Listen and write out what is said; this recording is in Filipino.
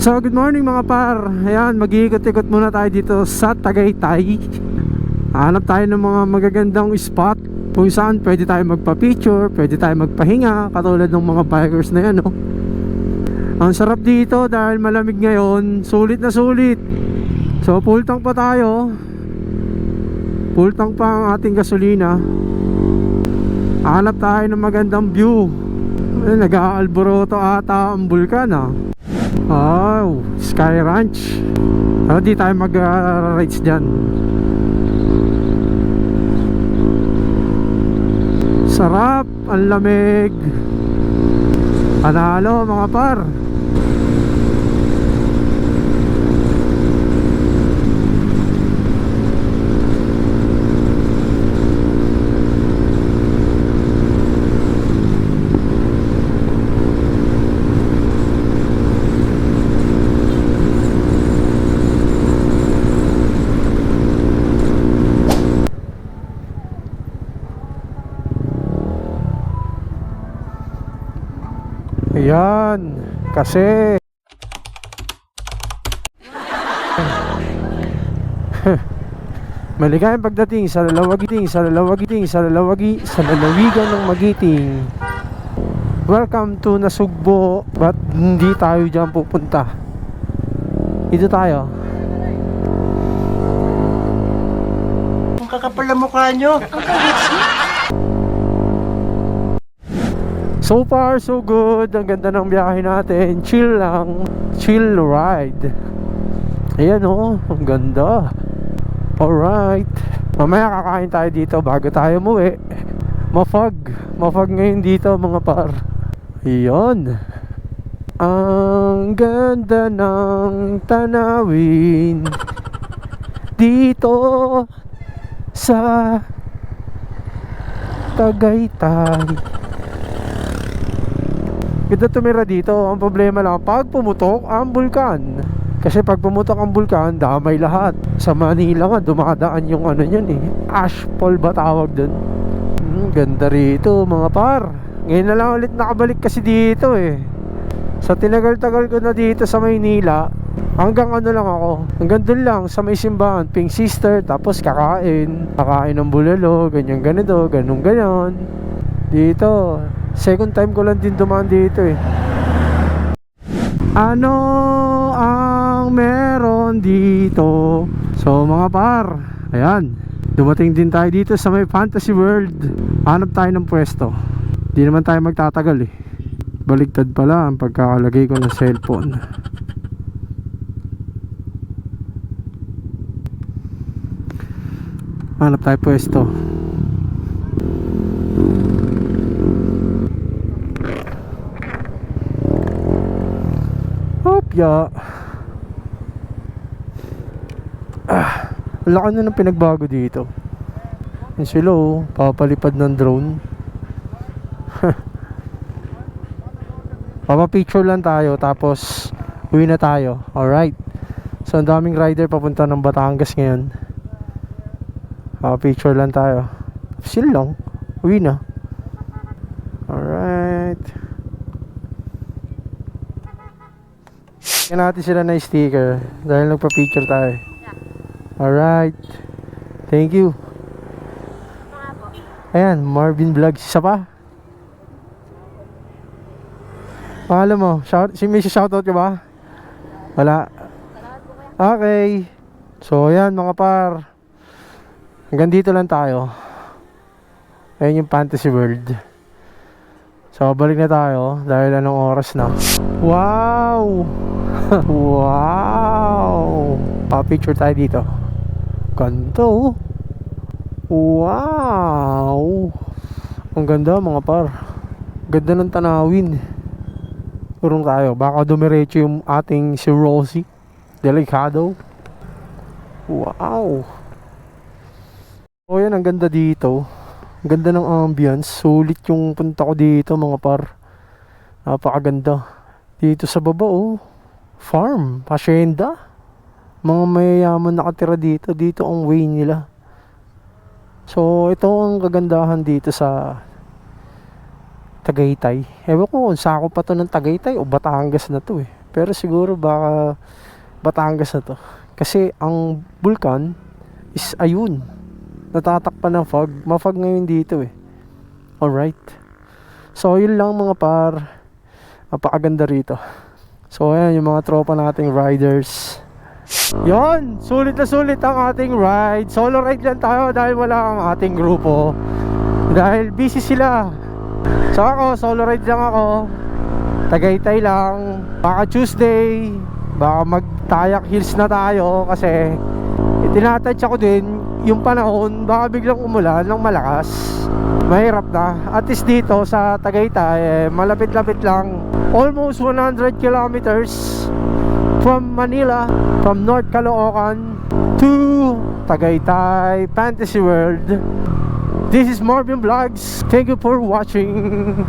So good morning mga par. Ayan, mag-iikot-ikot muna tayo dito sa Tagaytay. Hanap tayo ng mga magagandang spot kung saan pwede tayo magpa-picture, pwede tayo magpahinga, katulad ng mga bikers na yan, no? Ang sarap dito dahil malamig ngayon, sulit na sulit. So full tank pa tayo. Full tank pa ang ating gasolina. Hanap tayo ng magandang view. Nag-aalboroto ata ang bulkan, ah. Oh, Sky Ranch. Pero di tayo mag-rides dyan. Sarap, ang lamig. Panalo mga par. Ayan, kasi maligayang pagdating sa lalawigan ng Magiting. Welcome to Nasugbo. But hindi tayo dyan pupunta. Dito tayo. Ang kakapal na mukha nyo. So far so good. Ang ganda ng biyahe natin. Chill lang. Chill ride. Ayan o, ang ganda. Alright, mamaya kakain tayo dito bago tayo umuwi. Mafag ngayon dito mga par. Ayan. Ang ganda ng tanawin dito sa Tagaytay. Ganda tumira dito. Ang problema lang pag pumutok ang bulkan. Kasi pag pumutok ang bulkan, damay lahat. Sa Manila nga, dumadaan yung ano yun eh, ashfall ba tawag dun? Ganda rito mga par. Ngayon na lang ulit nakabalik kasi dito eh. Sa tinagal-tagal ko na dito sa Maynila, hanggang ano lang ako, hanggang dun lang sa may simbahan, Pink Sister, tapos kakain ng bulalo, ganyan ganito, ganun ganon. Dito, second time ko lang din dumaan dito eh. Ano ang meron dito? So mga par, ayan, dumating din tayo dito sa may Fantasy World. Hanap tayo ng pwesto. Di naman tayo magtatagal eh. Baligtad pala ang pagkakalagay ko ng cellphone. Hanap tayo pwesto. Hopya. Laki na ng pinagbago dito. Yung sila oh, papalipad ng drone. Papapicture lang tayo tapos uwi na tayo. Alright. So ang daming rider papunta ng Batangas ngayon. Papapicture lang tayo. Chill lang. Uwi na. Alright. Kaya natin sila na sticker dahil nagpa-picture tayo. Alright. Thank you. Ayan, Marvin Vlogs. Isa pa? Pangalan mo? May shoutout ka ba? Wala. Okay. So ayan mga par, hanggang dito lang tayo. Ayan yung Fantasy World. So balik na tayo dahil anong oras na. Wow. Wow. Pa-picture tayo dito. Ganto. Wow. Ang ganda mga par. Ganda ng tanawin. Turong tayo. Baka dumiretso yung ating si Rosie Delicado. Wow. O yan, ang ganda dito. Ang ganda ng ambience. Sulit yung punta ko dito mga par. Napakaganda. Dito sa baba oh, farm, hacienda. Mga mayayaman nakatira dito. Dito ang way nila. So ito ang kagandahan dito sa Tagaytay. Ewan ko kung sako pa to ng Tagaytay o Batangas na to eh. Pero siguro baka Batangas na to. Kasi ang bulkan is ayun. Natatakpan ng fog. Ma-fog ngayon dito eh. Alright. So yun lang mga par. Napakaganda rito. So ayan yung mga tropa nating riders. Yon, sulit na sulit ang ating ride. Solo ride lang tayo dahil wala ang ating grupo. Dahil busy sila. So ako, solo ride lang ako. Tagaytay lang. Baka Tuesday, baka magtayak hills na tayo. Kasi itinatouch ako din yung panahon, baka biglang umulan ng malakas. Mahirap na. At least dito sa Tagaytay, malapit-lapit lang. Almost 100 kilometers from Manila, from North Caloocan to Tagaytay Fantasy World. This is Marvin Vlogs. Thank you for watching.